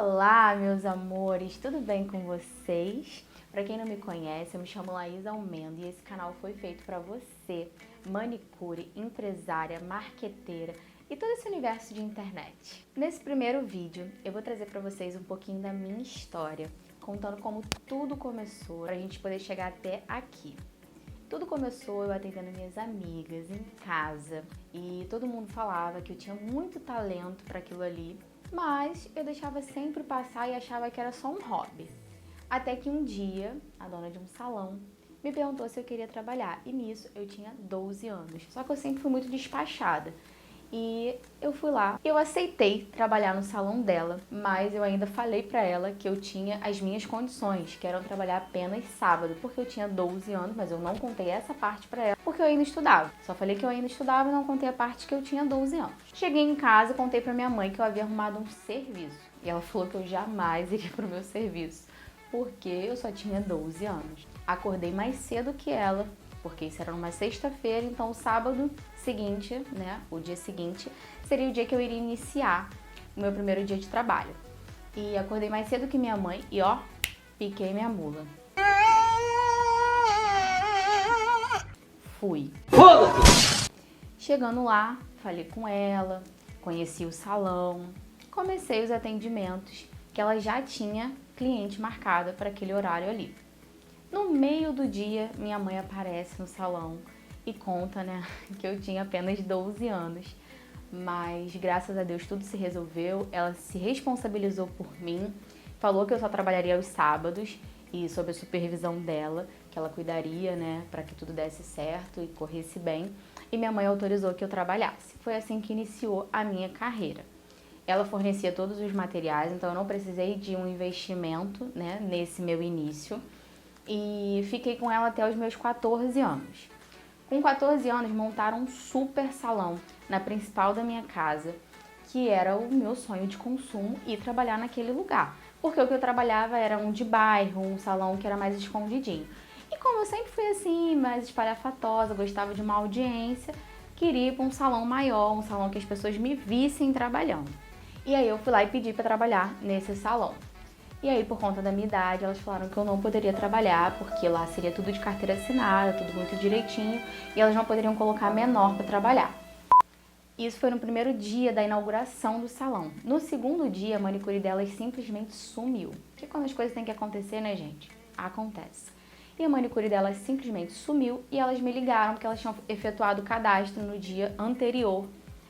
Olá, meus amores, tudo bem com vocês? Para quem não me conhece, eu me chamo Laís Almendo e esse canal foi feito para você, manicure, empresária, marqueteira e todo esse universo de internet. Nesse primeiro vídeo, eu vou trazer para vocês um pouquinho da minha história, contando como tudo começou para a gente poder chegar até aqui. Tudo começou eu atendendo minhas amigas em casa e todo mundo falava que eu tinha muito talento para aquilo ali, mas eu deixava sempre passar e achava que era só um hobby. Até que um dia, a dona de um salão me perguntou se eu queria trabalhar e nisso eu tinha 12 anos. Só que eu sempre fui muito despachada. E eu fui lá, eu aceitei trabalhar no salão dela, mas eu ainda falei pra ela que eu tinha as minhas condições, que eram trabalhar apenas sábado, porque eu tinha 12 anos, mas eu não contei essa parte pra ela, porque eu ainda estudava. Só falei que eu ainda estudava e não contei a parte que eu tinha 12 anos. Cheguei em casa e contei pra minha mãe que eu havia arrumado um serviço, e ela falou que eu jamais iria pro meu serviço, porque eu só tinha 12 anos. Acordei mais cedo que ela, porque isso era numa sexta-feira, então o sábado seguinte, né, o dia seguinte, seria o dia que eu iria iniciar o meu primeiro dia de trabalho. E acordei mais cedo que minha mãe e ó, piquei minha mula. Fui. Chegando lá, falei com ela, conheci o salão, comecei os atendimentos, que ela já tinha cliente marcada para aquele horário ali. No meio do dia, minha mãe aparece no salão e conta, né, que eu tinha apenas 12 anos. Mas, graças a Deus, tudo se resolveu. Ela se responsabilizou por mim, falou que eu só trabalharia aos sábados e sob a supervisão dela, que ela cuidaria, né, para que tudo desse certo e corresse bem. E minha mãe autorizou que eu trabalhasse. Foi assim que iniciou a minha carreira. Ela fornecia todos os materiais, então eu não precisei de um investimento, né, nesse meu início. E fiquei com ela até os meus 14 anos. Com 14 anos, montaram um super salão na principal da minha casa, que era o meu sonho de consumo e trabalhar naquele lugar. Porque o que eu trabalhava era um de bairro, um salão que era mais escondidinho. E como eu sempre fui assim, mais espalhafatosa, gostava de uma audiência, queria ir para um salão maior, um salão que as pessoas me vissem trabalhando. E aí eu fui lá e pedi para trabalhar nesse salão. E aí, por conta da minha idade, elas falaram que eu não poderia trabalhar, porque lá seria tudo de carteira assinada, tudo muito direitinho, e elas não poderiam colocar menor para trabalhar. Isso foi no primeiro dia da inauguração do salão. No segundo dia, a manicure delas simplesmente sumiu. Porque quando as coisas têm que acontecer, né, gente? Acontece. E a manicure delas simplesmente sumiu e elas me ligaram porque elas tinham efetuado o cadastro no dia anterior,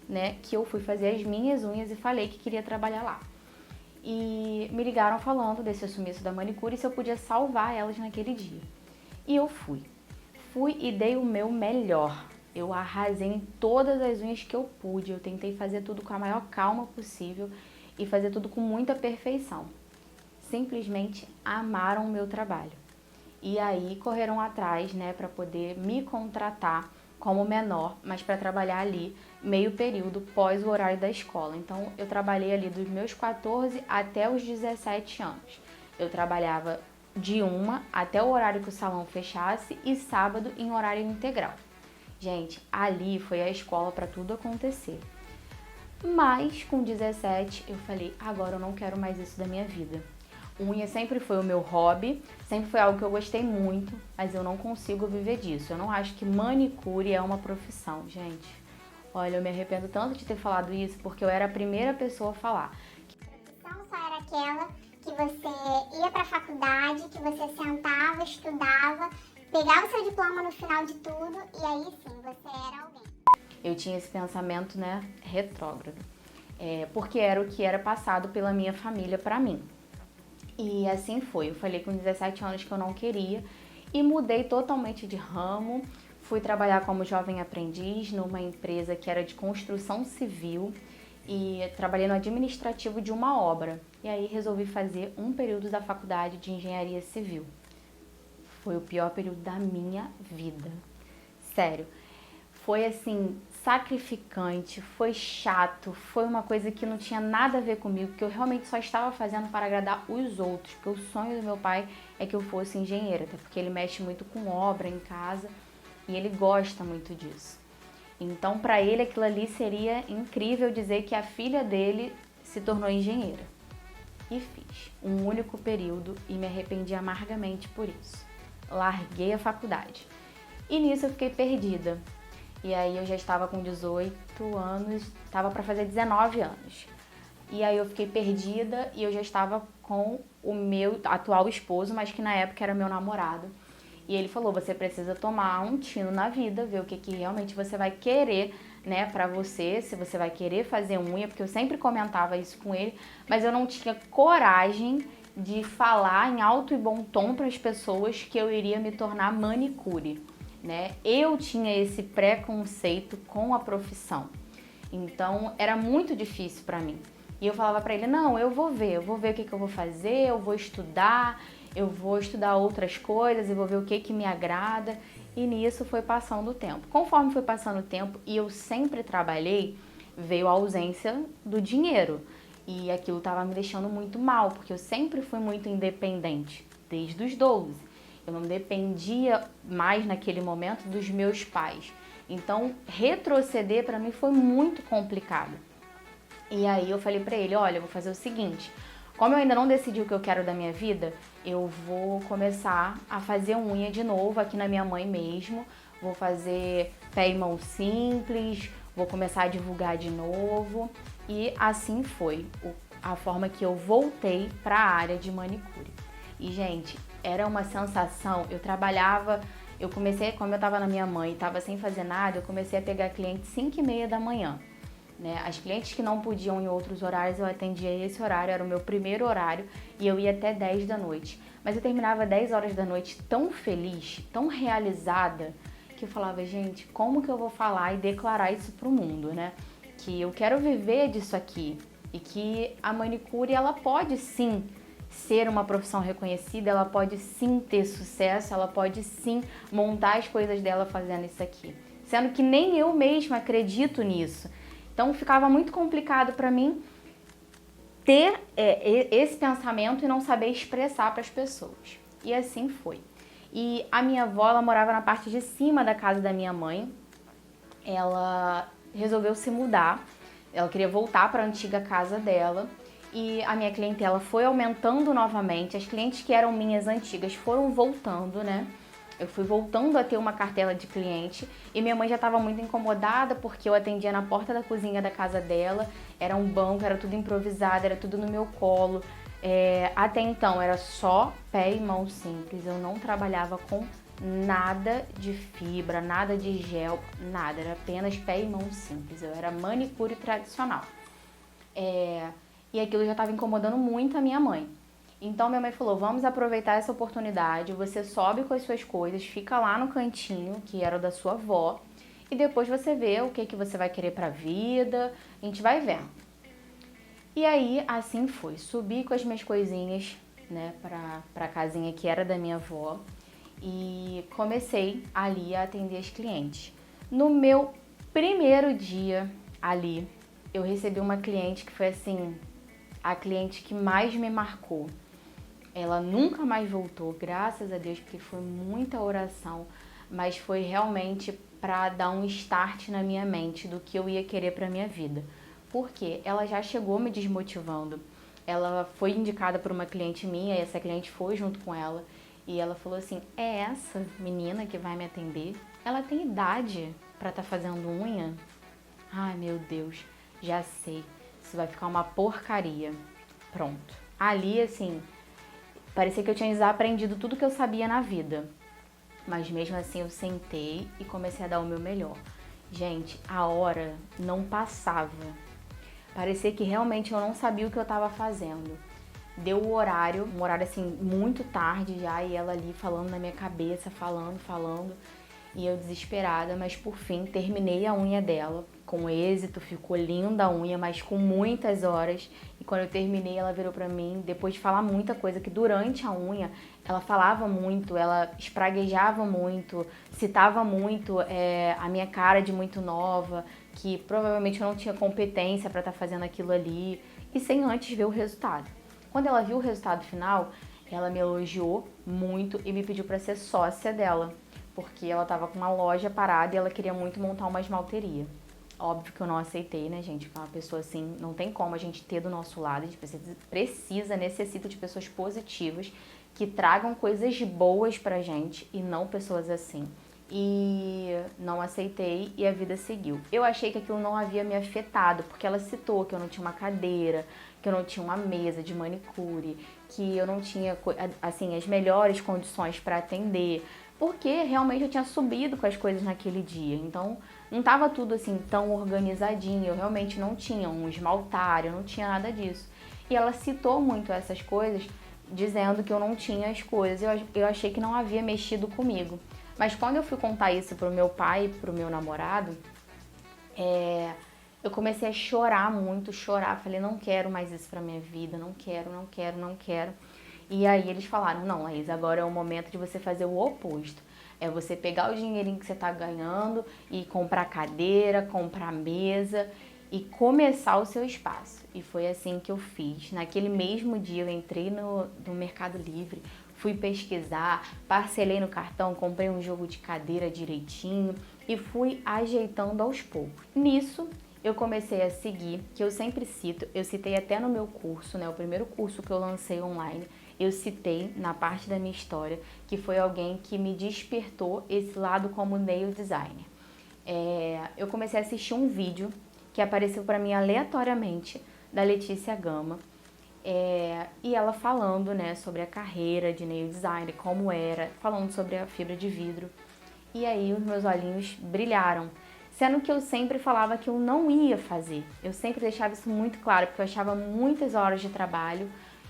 né, que eu fui fazer as minhas unhas e falei que queria trabalhar lá. E me ligaram falando desse sumiço da manicure e se eu podia salvar elas naquele dia. E eu fui. Fui e dei o meu melhor. Eu arrasei em todas as unhas que eu pude. Eu tentei fazer tudo com a maior calma possível e fazer tudo com muita perfeição. Simplesmente amaram o meu trabalho. E aí correram atrás, né, para poder me contratar como menor, mas para trabalhar ali meio período pós o horário da escola. Então eu trabalhei ali dos meus 14 até os 17 anos. Eu trabalhava de 1 até o horário que o salão fechasse e sábado em horário integral. Gente, ali foi a escola para tudo acontecer. Mas com 17 eu falei, agora eu não quero mais isso da minha vida. Unha sempre foi o meu hobby, sempre foi algo que eu gostei muito, mas eu não consigo viver disso. Eu não acho que manicure é uma profissão, gente. Olha, eu me arrependo tanto de ter falado isso, porque eu era a primeira pessoa a falar. A profissão só era aquela que você ia pra faculdade, que você sentava, estudava, pegava o seu diploma no final de tudo e aí sim, você era alguém. Eu tinha esse pensamento, né, retrógrado, porque era o que era passado pela minha família pra mim. E assim foi, eu falei com 17 anos que eu não queria e mudei totalmente de ramo. Fui trabalhar como jovem aprendiz numa empresa que era de construção civil e trabalhei no administrativo de uma obra. E aí resolvi fazer um período da faculdade de engenharia civil. Foi o pior período da minha vida. Sério, foi assim, sacrificante, foi chato, foi uma coisa que não tinha nada a ver comigo, que eu realmente só estava fazendo para agradar os outros, porque o sonho do meu pai é que eu fosse engenheira, até porque ele mexe muito com obra em casa e ele gosta muito disso. Então, para ele, aquilo ali seria incrível dizer que a filha dele se tornou engenheira. E fiz um único período e me arrependi amargamente por isso. Larguei a faculdade. E nisso eu fiquei perdida. E aí eu já estava com 18 anos, estava para fazer 19 anos. E aí eu fiquei perdida e eu já estava com o meu atual esposo, mas que na época era meu namorado. E ele falou, você precisa tomar um tino na vida, ver o que realmente você vai querer, né, pra você, se você vai querer fazer unha, porque eu sempre comentava isso com ele, mas eu não tinha coragem de falar em alto e bom tom para as pessoas que eu iria me tornar manicure, né? Eu tinha esse preconceito com a profissão, então era muito difícil para mim. E eu falava para ele, não, eu vou ver o que eu vou fazer, eu vou estudar outras coisas e vou ver o que me agrada. E nisso foi passando o tempo. Conforme foi passando o tempo e eu sempre trabalhei, veio a ausência do dinheiro. E aquilo estava me deixando muito mal, porque eu sempre fui muito independente, desde os 12. Eu não dependia mais naquele momento dos meus pais. Então, retroceder para mim foi muito complicado. E aí eu falei pra ele, olha, eu vou fazer o seguinte, como eu ainda não decidi o que eu quero da minha vida, eu vou começar a fazer unha de novo aqui na minha mãe mesmo, vou fazer pé e mão simples, vou começar a divulgar de novo. E assim foi a forma que eu voltei para a área de manicure. E, gente, era uma sensação, eu comecei, como eu tava na minha mãe e tava sem fazer nada, eu comecei a pegar cliente 5h30 da manhã. Né? As clientes que não podiam em outros horários, eu atendia esse horário, era o meu primeiro horário, e eu ia até 10 da noite. Mas eu terminava 10 horas da noite tão feliz, tão realizada, que eu falava, gente, como que eu vou falar e declarar isso pro mundo, né? Que eu quero viver disso aqui, e que a manicure, ela pode sim ser uma profissão reconhecida, ela pode sim ter sucesso, ela pode sim montar as coisas dela fazendo isso aqui. Sendo que nem eu mesma acredito nisso. Então ficava muito complicado para mim ter esse pensamento e não saber expressar para as pessoas. E assim foi. E a minha avó, ela morava na parte de cima da casa da minha mãe. Ela resolveu se mudar. Ela queria voltar para a antiga casa dela. E a minha clientela foi aumentando novamente. As clientes que eram minhas antigas foram voltando, né? Eu fui voltando a ter uma cartela de cliente e minha mãe já estava muito incomodada porque eu atendia na porta da cozinha da casa dela, era um banco, era tudo improvisado, era tudo no meu colo. Até então era só pé e mão simples, eu não trabalhava com nada de fibra, nada de gel, nada, era apenas pé e mão simples, eu era manicure tradicional. E aquilo já estava incomodando muito a minha mãe. Então minha mãe falou, vamos aproveitar essa oportunidade, você sobe com as suas coisas, fica lá no cantinho, que era o da sua avó, e depois você vê o que você vai querer pra vida, a gente vai vendo. E aí, assim foi, subi com as minhas coisinhas, né, pra casinha que era da minha avó, e comecei ali a atender as clientes. No meu primeiro dia ali, eu recebi uma cliente que foi assim, a cliente que mais me marcou. Ela nunca mais voltou, graças a Deus, porque foi muita oração, mas foi realmente para dar um start na minha mente do que eu ia querer para minha vida. Porque ela já chegou me desmotivando. Ela foi indicada por uma cliente minha, e essa cliente foi junto com ela, e ela falou assim, é essa menina que vai me atender? Ela tem idade para estar fazendo unha? Ai, meu Deus, já sei, isso vai ficar uma porcaria. Pronto. Ali, assim, parecia que eu tinha desaprendido tudo que eu sabia na vida. Mas mesmo assim eu sentei e comecei a dar o meu melhor. Gente, a hora não passava. Parecia que realmente eu não sabia o que eu estava fazendo. Deu o horário, um horário assim muito tarde já, e ela ali falando na minha cabeça, falando. E eu desesperada, mas por fim terminei a unha dela com êxito, ficou linda a unha, mas com muitas horas. E quando eu terminei, ela virou pra mim, depois de falar muita coisa, que durante a unha ela falava muito, ela espraguejava muito, citava muito a minha cara de muito nova, que provavelmente eu não tinha competência pra estar fazendo aquilo ali, e sem antes ver o resultado. Quando ela viu o resultado final, ela me elogiou muito e me pediu pra ser sócia dela, porque ela estava com uma loja parada e ela queria muito montar uma esmalteria. Óbvio que eu não aceitei, né, gente? Porque uma pessoa assim, não tem como a gente ter do nosso lado. A gente necessita de pessoas positivas que tragam coisas boas pra gente e não pessoas assim. E não aceitei e a vida seguiu. Eu achei que aquilo não havia me afetado, porque ela citou que eu não tinha uma cadeira, que eu não tinha uma mesa de manicure, que eu não tinha, assim, as melhores condições para atender, porque realmente eu tinha subido com as coisas naquele dia. Então, não estava tudo assim tão organizadinho, eu realmente não tinha um esmaltário, eu não tinha nada disso. E ela citou muito essas coisas, dizendo que eu não tinha as coisas. Eu achei que não havia mexido comigo. Mas quando eu fui contar isso pro meu pai e pro meu namorado, eu comecei a chorar muito, Falei, não quero mais isso pra minha vida, não quero. E aí eles falaram, não, Laís, agora é o momento de você fazer o oposto. É você pegar o dinheirinho que você tá ganhando e comprar cadeira, comprar mesa e começar o seu espaço. E foi assim que eu fiz. Naquele mesmo dia eu entrei no Mercado Livre, fui pesquisar, parcelei no cartão, comprei um jogo de cadeira direitinho e fui ajeitando aos poucos. Nisso, eu comecei a seguir, que eu sempre cito, eu citei até no meu curso, né, o primeiro curso que eu lancei online, eu citei na parte da minha história, que foi alguém que me despertou esse lado como nail designer. Eu comecei a assistir um vídeo que apareceu para mim aleatoriamente, da Letícia Gama, e ela falando, né, sobre a carreira de nail designer, como era, falando sobre a fibra de vidro. E aí os meus olhinhos brilharam, sendo que eu sempre falava que eu não ia fazer. Eu sempre deixava isso muito claro, porque eu achava muitas horas de trabalho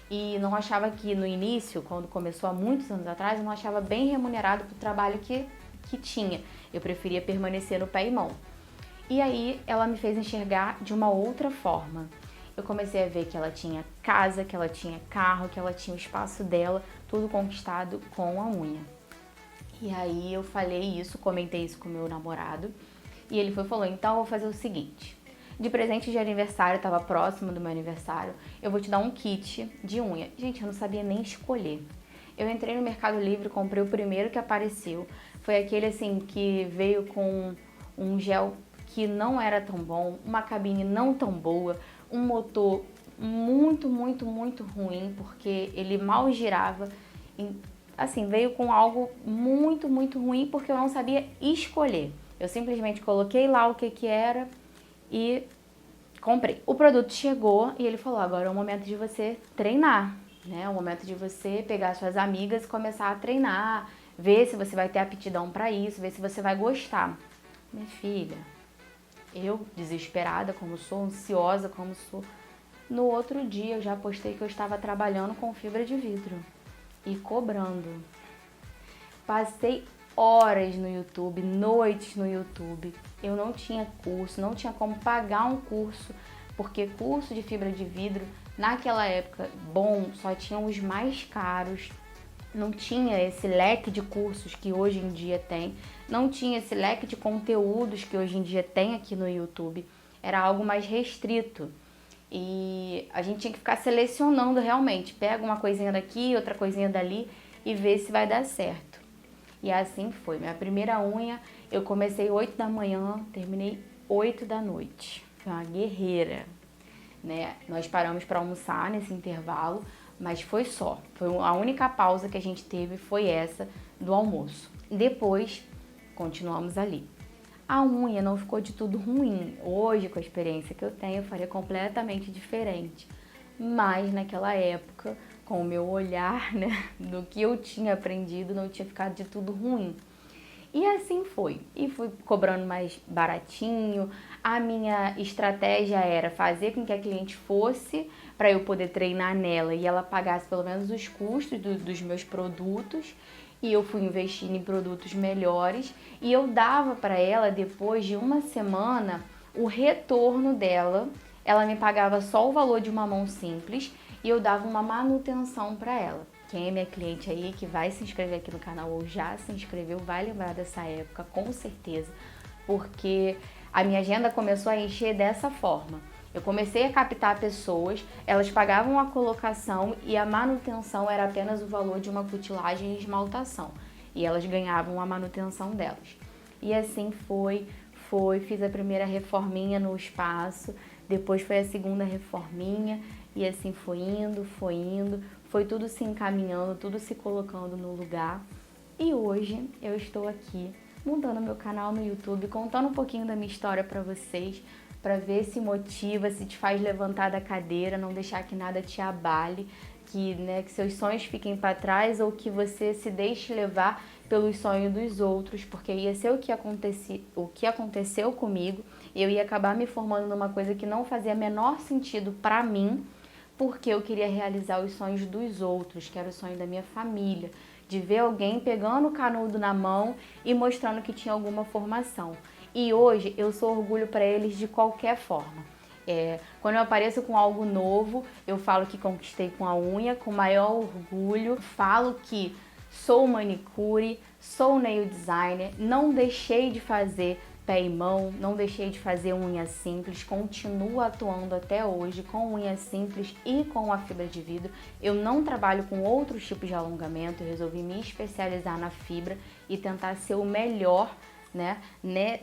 e não achava que no início, quando começou há muitos anos atrás, eu não achava bem remunerado pro trabalho que tinha. Eu preferia permanecer no pé e mão. E aí ela me fez enxergar de uma outra forma. Eu comecei a ver que ela tinha casa, que ela tinha carro, que ela tinha o espaço dela, tudo conquistado com a unha. E aí eu falei isso, comentei isso com o meu namorado, e ele falou, então eu vou fazer o seguinte, de presente de aniversário, estava próximo do meu aniversário, eu vou te dar um kit de unha. Gente, eu não sabia nem escolher. Eu entrei no Mercado Livre, comprei o primeiro que apareceu, foi aquele assim que veio com um gel que não era tão bom, uma cabine não tão boa, um motor muito ruim, porque ele mal girava. Assim, veio com algo muito ruim, porque eu não sabia escolher. Eu simplesmente coloquei lá o que era e comprei. O produto chegou e ele falou, agora é o momento de você treinar, né? É o momento de você pegar suas amigas e começar a treinar, ver se você vai ter aptidão para isso, ver se você vai gostar. Minha filha, eu, desesperada como sou, ansiosa como sou, no outro dia eu já postei que eu estava trabalhando com fibra de vidro e cobrando. Passei horas no YouTube, noites no YouTube. Eu não tinha curso, não tinha como pagar um curso, porque curso de fibra de vidro, naquela época, bom, só tinham os mais caros. Não tinha esse leque de cursos que hoje em dia tem, não tinha esse leque de conteúdos que hoje em dia tem aqui no YouTube, era algo mais restrito e a gente tinha que ficar selecionando realmente, pega uma coisinha daqui, outra coisinha dali e vê se vai dar certo. E assim foi, minha primeira unha eu comecei 8 da manhã, terminei 8 da noite, foi uma guerreira, né? Nós paramos para almoçar nesse intervalo, mas foi só. A única pausa que a gente teve foi essa do almoço. Depois, continuamos ali. A unha não ficou de tudo ruim. Hoje, com a experiência que eu tenho, eu faria completamente diferente. Mas naquela época, com o meu olhar, né, do que eu tinha aprendido, não tinha ficado de tudo ruim. E assim foi. E fui cobrando mais baratinho. A minha estratégia era fazer com que a cliente fosse para eu poder treinar nela e ela pagasse pelo menos os custos dos meus produtos. E eu fui investindo em produtos melhores. E eu dava para ela, depois de uma semana, o retorno dela. Ela me pagava só o valor de uma mão simples e eu dava uma manutenção para ela. Quem é minha cliente aí, que vai se inscrever aqui no canal ou já se inscreveu, vai lembrar dessa época, com certeza, porque a minha agenda começou a encher dessa forma. Eu comecei a captar pessoas, elas pagavam a colocação e a manutenção era apenas o valor de uma cutilagem e esmaltação. E elas ganhavam a manutenção delas. E assim foi fiz a primeira reforminha no espaço, depois foi a segunda reforminha e assim foi indo, foi tudo se encaminhando, tudo se colocando no lugar. E hoje eu estou aqui montando meu canal no YouTube, contando um pouquinho da minha história para vocês, para ver se motiva, se te faz levantar da cadeira, não deixar que nada te abale, que seus sonhos fiquem para trás ou que você se deixe levar pelos sonhos dos outros, porque ia ser o que aconteceu comigo, eu ia acabar me formando numa coisa que não fazia menor sentido para mim, porque eu queria realizar os sonhos dos outros, que era o sonho da minha família, de ver alguém pegando o canudo na mão e mostrando que tinha alguma formação. E hoje eu sou orgulho para eles de qualquer forma. Quando eu apareço com algo novo, eu falo que conquistei com a unha, com maior orgulho. Falo que sou manicure, sou nail designer, não deixei de fazer pé e mão, não deixei de fazer unha simples, continuo atuando até hoje com unha simples e com a fibra de vidro. Eu não trabalho com outros tipos de alongamento, eu resolvi me especializar na fibra e tentar ser o melhor,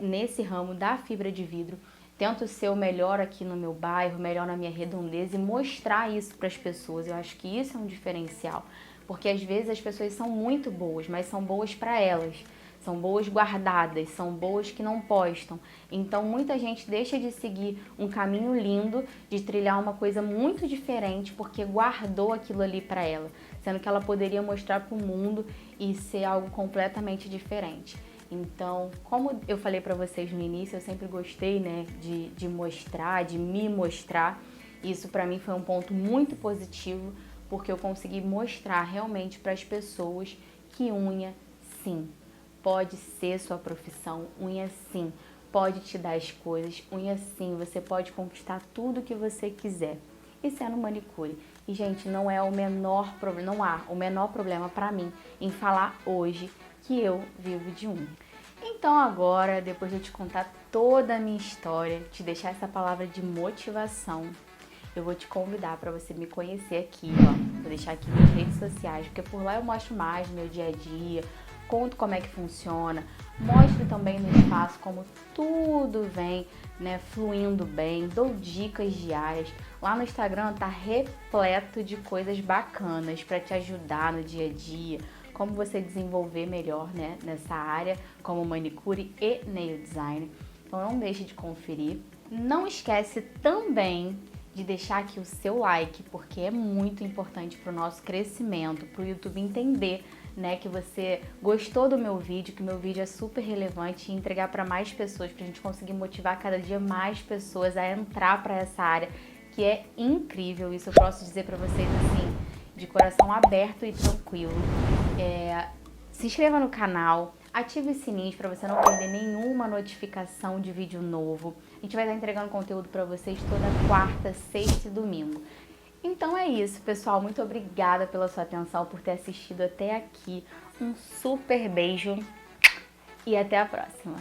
nesse ramo da fibra de vidro. Tento ser o melhor aqui no meu bairro, melhor na minha redondeza e mostrar isso para as pessoas. Eu acho que isso é um diferencial, porque às vezes as pessoas são muito boas, mas são boas para elas. São boas guardadas, são boas que não postam. Então muita gente deixa de seguir um caminho lindo, de trilhar uma coisa muito diferente, porque guardou aquilo ali para ela, sendo que ela poderia mostrar para o mundo e ser algo completamente diferente. Então, como eu falei para vocês no início, eu sempre gostei, de mostrar, de me mostrar. Isso para mim foi um ponto muito positivo, porque eu consegui mostrar realmente para as pessoas que unha, sim, pode ser sua profissão, unha sim, pode te dar as coisas, unha sim, você pode conquistar tudo que você quiser. Isso é no manicure. E, gente, não é o menor problema, não há o menor problema para mim em falar hoje que eu vivo de unha. Então agora, depois de eu te contar toda a minha história, te deixar essa palavra de motivação, eu vou te convidar para você me conhecer aqui, ó. Vou deixar aqui nas redes sociais, porque por lá eu mostro mais do meu dia a dia, conto como é que funciona, mostro também no espaço como tudo vem, fluindo bem, dou dicas diárias. Lá no Instagram tá repleto de coisas bacanas para te ajudar no dia a dia, como você desenvolver melhor, nessa área como manicure e nail design. Então não deixe de conferir. Não esquece também de deixar aqui o seu like, porque é muito importante para o nosso crescimento, para o YouTube entender, que você gostou do meu vídeo, que o meu vídeo é super relevante e entregar para mais pessoas, para a gente conseguir motivar cada dia mais pessoas a entrar para essa área, que é incrível. Isso eu posso dizer para vocês assim, de coração aberto e tranquilo. Se inscreva no canal, ative os sininhos para você não perder nenhuma notificação de vídeo novo. A gente vai estar entregando conteúdo para vocês toda quarta, sexta e domingo. Então é isso, pessoal. Muito obrigada pela sua atenção, por ter assistido até aqui. Um super beijo e até a próxima.